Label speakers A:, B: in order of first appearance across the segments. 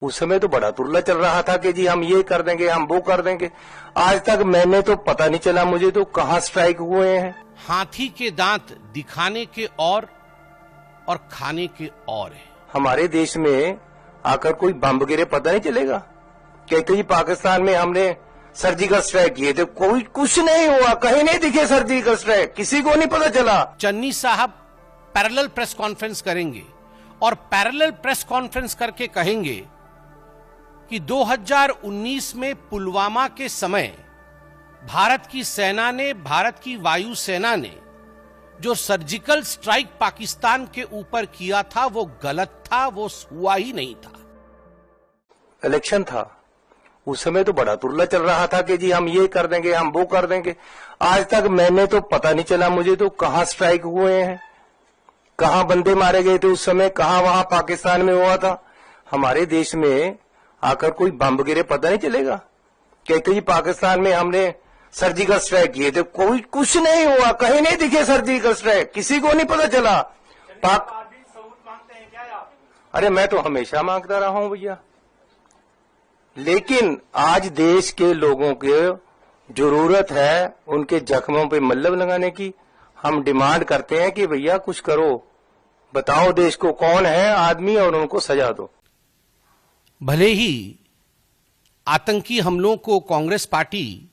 A: उस समय तो बड़ा तुरला चल रहा था कि जी हम ये कर देंगे, हम वो कर देंगे। आज तक मैंने तो पता नहीं चला मुझे तो कहाँ स्ट्राइक हुए हैं।
B: हाथी के दांत दिखाने के और खाने के और है।
A: हमारे देश में आकर कोई बम गिरे पता नहीं चलेगा। कहते जी पाकिस्तान में हमने सर्जिकल स्ट्राइक किए थे, कोई कुछ नहीं हुआ, कहीं नहीं दिखे सर्जिकल स्ट्राइक, किसी को नहीं पता चला।
B: चन्नी साहब पैरेलल प्रेस कॉन्फ्रेंस करेंगे और पैरेलल प्रेस कॉन्फ्रेंस करके कहेंगे कि 2019 में पुलवामा के समय भारत की सेना ने, भारत की वायु सेना ने जो सर्जिकल स्ट्राइक पाकिस्तान के ऊपर किया था वो गलत था, वो हुआ ही नहीं था।
A: इलेक्शन था, उस समय तो बड़ा तुरला चल रहा था कि जी हम ये कर देंगे, हम वो कर देंगे। आज तक मैंने तो पता नहीं चला मुझे तो कहाँ स्ट्राइक हुए हैं, कहाँ बंदे मारे गए थे उस समय, कहाँ वहां पाकिस्तान में हुआ था। हमारे देश में आकर कोई बम गिरे पता नहीं चलेगा। कहते जी पाकिस्तान में हमने सर्जिकल स्ट्राइक किए थे, कोई कुछ नहीं हुआ, कहीं नहीं दिखे सर्जिकल स्ट्राइक, किसी को नहीं पता चला। अरे मैं तो हमेशा मांगता रहा हूं भैया, लेकिन आज देश के लोगों के जरूरत है उनके जख्मों पे मल्लम लगाने की। हम डिमांड करते हैं कि भैया कुछ करो, बताओ देश को कौन है आदमी और उनको सजा दो।
B: भले ही आतंकी हमलों को कांग्रेस पार्टी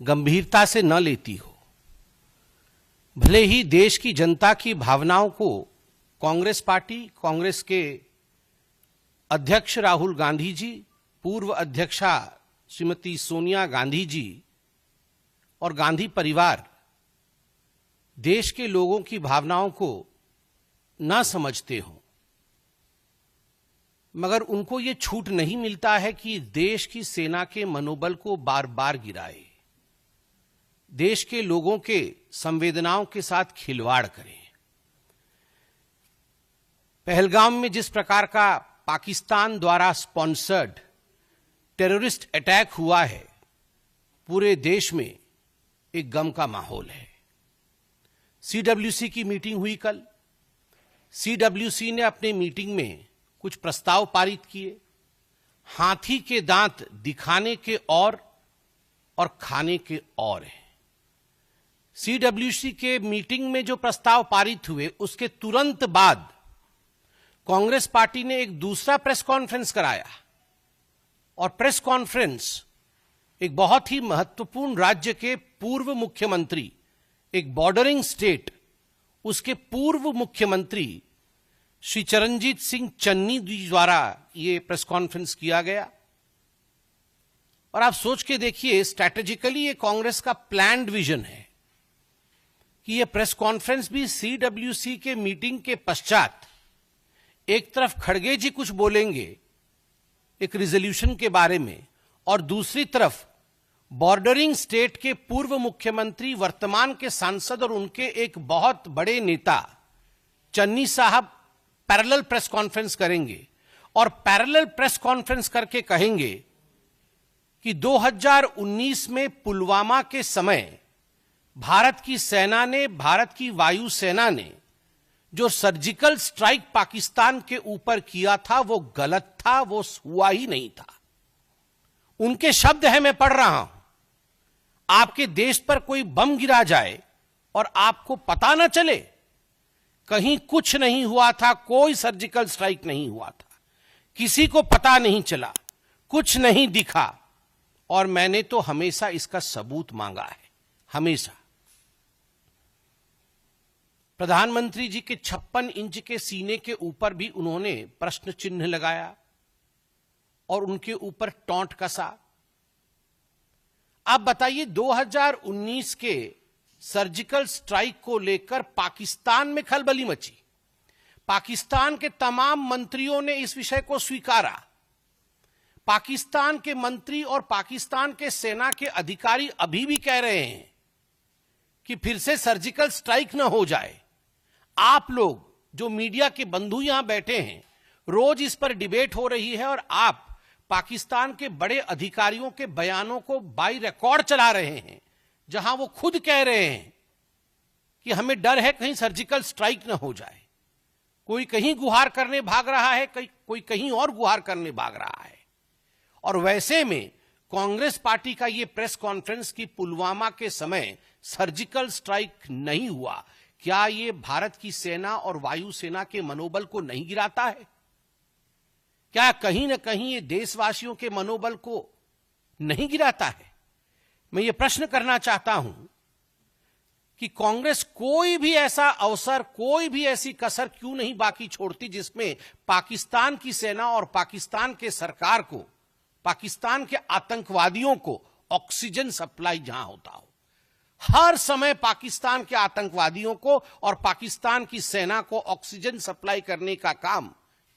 B: गंभीरता से न लेती हो, भले ही देश की जनता की भावनाओं को कांग्रेस पार्टी, कांग्रेस के अध्यक्ष राहुल गांधी जी, पूर्व अध्यक्षा श्रीमती सोनिया गांधी जी और गांधी परिवार देश के लोगों की भावनाओं को न समझते हो, मगर उनको ये छूट नहीं मिलता है कि देश की सेना के मनोबल को बार बार गिराए, देश के लोगों के संवेदनाओं के साथ खिलवाड़ करें। पहलगाम में जिस प्रकार का पाकिस्तान द्वारा स्पॉन्सर्ड टेररिस्ट अटैक हुआ है, पूरे देश में एक गम का माहौल है। सीडब्ल्यूसी की मीटिंग हुई कल। सीडब्ल्यूसी ने अपने मीटिंग में कुछ प्रस्ताव पारित किए। हाथी के दांत दिखाने के और खाने के और है। सीडब्ल्यूसी के मीटिंग में जो प्रस्ताव पारित हुए उसके तुरंत बाद कांग्रेस पार्टी ने एक दूसरा प्रेस कॉन्फ्रेंस कराया और प्रेस कॉन्फ्रेंस एक बहुत ही महत्वपूर्ण राज्य के पूर्व मुख्यमंत्री, एक बॉर्डरिंग स्टेट, उसके पूर्व मुख्यमंत्री श्री चरणजीत सिंह चन्नी जी द्वारा यह प्रेस कॉन्फ्रेंस किया गया। और आप सोच के देखिए, स्ट्रैटेजिकली ये कांग्रेस का प्लान्ड विजन है कि यह प्रेस कॉन्फ्रेंस भी सीडब्ल्यूसी के मीटिंग के पश्चात एक तरफ खड़गे जी कुछ बोलेंगे एक रिजोल्यूशन के बारे में, और दूसरी तरफ बॉर्डरिंग स्टेट के पूर्व मुख्यमंत्री, वर्तमान के सांसद और उनके एक बहुत बड़े नेता चन्नी साहब पैरेलल प्रेस कॉन्फ्रेंस करेंगे और पैरेलल प्रेस कॉन्फ्रेंस करके कहेंगे कि 2019 में पुलवामा के समय भारत की सेना ने, भारत की वायु सेना ने जो सर्जिकल स्ट्राइक पाकिस्तान के ऊपर किया था वो गलत था, वो हुआ ही नहीं था। उनके शब्द हैं, मैं पढ़ रहा हूं। आपके देश पर कोई बम गिरा जाए और आपको पता ना चले, कहीं कुछ नहीं हुआ था, कोई सर्जिकल स्ट्राइक नहीं हुआ था, किसी को पता नहीं चला, कुछ नहीं दिखा, और मैंने तो हमेशा इसका सबूत मांगा है, हमेशा। प्रधानमंत्री जी के 56 इंच के सीने के ऊपर भी उन्होंने प्रश्न चिन्ह लगाया और उनके ऊपर टॉन्ट कसा। आप बताइए, 2019 के सर्जिकल स्ट्राइक को लेकर पाकिस्तान में खलबली मची। पाकिस्तान के तमाम मंत्रियों ने इस विषय को स्वीकारा। पाकिस्तान के मंत्री और पाकिस्तान के सेना के अधिकारी अभी भी कह रहे हैं कि फिर से सर्जिकल स्ट्राइक न हो जाए। आप लोग जो मीडिया के बंधु यहां बैठे हैं, रोज इस पर डिबेट हो रही है और आप पाकिस्तान के बड़े अधिकारियों के बयानों को बाई रिकॉर्ड चला रहे हैं, जहां वो खुद कह रहे हैं कि हमें डर है कहीं सर्जिकल स्ट्राइक न हो जाए। कोई कहीं गुहार करने भाग रहा है, कोई कहीं और गुहार करने भाग रहा है। और वैसे में कांग्रेस पार्टी का यह प्रेस कॉन्फ्रेंस कि पुलवामा के समय सर्जिकल स्ट्राइक नहीं हुआ, क्या यह भारत की सेना और वायुसेना के मनोबल को नहीं गिराता है? क्या कहीं ना कहीं ये देशवासियों के मनोबल को नहीं गिराता है? मैं ये प्रश्न करना चाहता हूं कि कांग्रेस कोई भी ऐसा अवसर, कोई भी ऐसी कसर क्यों नहीं बाकी छोड़ती जिसमें पाकिस्तान की सेना और पाकिस्तान के सरकार को, पाकिस्तान के आतंकवादियों को ऑक्सीजन सप्लाई जहां होता हो। हर समय पाकिस्तान के आतंकवादियों को और पाकिस्तान की सेना को ऑक्सीजन सप्लाई करने का काम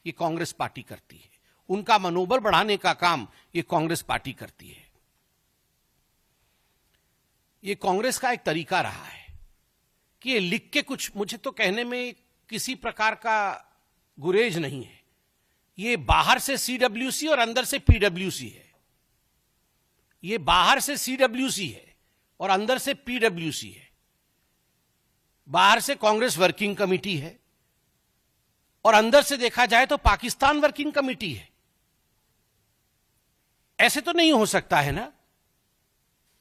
B: ये कांग्रेस पार्टी करती है। उनका मनोबल बढ़ाने का काम ये कांग्रेस पार्टी करती है। ये कांग्रेस का एक तरीका रहा है कि ये लिख के कुछ, मुझे तो कहने में किसी प्रकार का गुरेज नहीं है। ये बाहर से सीडब्ल्यूसी और अंदर से पीडब्ल्यूसी है। ये बाहर से सीडब्ल्यूसी है और अंदर से पीडब्ल्यूसी है। बाहर से कांग्रेस वर्किंग कमेटी है और अंदर से देखा जाए तो पाकिस्तान वर्किंग कमेटी है। ऐसे तो नहीं हो सकता है ना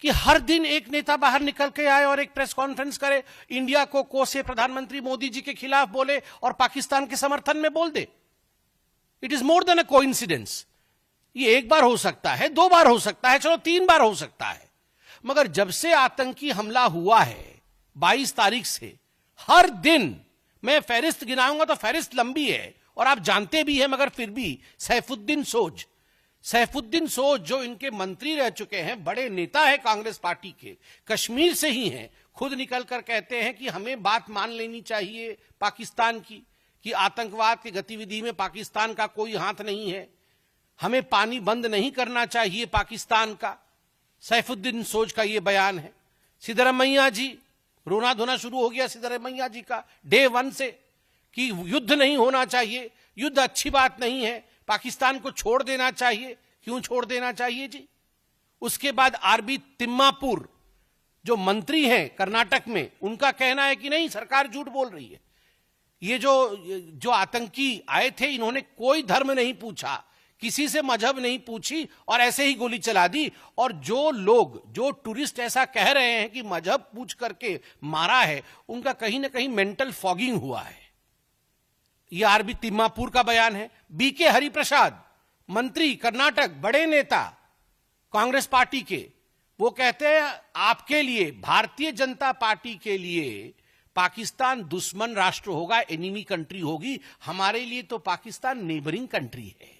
B: कि हर दिन एक नेता बाहर निकल के आए और एक प्रेस कॉन्फ्रेंस करे, इंडिया को कोसे प्रधानमंत्री मोदी जी के खिलाफ बोले और पाकिस्तान के समर्थन में बोल दे। It is more than a coincidence. ये एक बार हो सकता है, 2 बार हो सकता है, चलो 3 बार हो सकता है, मगर जब से आतंकी हमला हुआ है 22 तारीख से, हर दिन मैं फहरिस्त गिनाऊंगा तो फहरिस्त लंबी है और आप जानते भी हैं, मगर फिर भी सैफुद्दीन सोज जो इनके मंत्री रह चुके हैं, बड़े नेता है कांग्रेस पार्टी के, कश्मीर से ही हैं, खुद निकल कर कहते हैं कि हमें बात मान लेनी चाहिए पाकिस्तान की कि आतंकवाद की गतिविधि में पाकिस्तान का कोई हाथ नहीं है, हमें पानी बंद नहीं करना चाहिए पाकिस्तान का। सैफुद्दीन सोज का यह बयान है। सिद्धरमैया जी, रोना धोना शुरू हो गया सिद्धरमैया जी का डे 1 से कि युद्ध नहीं होना चाहिए, युद्ध अच्छी बात नहीं है, पाकिस्तान को छोड़ देना चाहिए। क्यों छोड़ देना चाहिए जी? उसके बाद आरबी तिम्मापुर जो मंत्री हैं कर्नाटक में, उनका कहना है कि नहीं, सरकार झूठ बोल रही है। ये जो आतंकी आए थे, इन्होंने कोई धर्म नहीं पूछा, किसी से मजहब नहीं पूछी और ऐसे ही गोली चला दी। और जो टूरिस्ट ऐसा कह रहे हैं कि मजहब पूछ करके मारा है, उनका कहीं ना कहीं मेंटल फॉगिंग हुआ है। यह आरबी तिम्मापुर का बयान है। बीके हरिप्रसाद, मंत्री कर्नाटक, बड़े नेता कांग्रेस पार्टी के, वो कहते हैं आपके लिए, भारतीय जनता पार्टी के लिए पाकिस्तान दुश्मन राष्ट्र होगा, एनिमी कंट्री होगी, हमारे लिए तो पाकिस्तान नेबरिंग कंट्री है।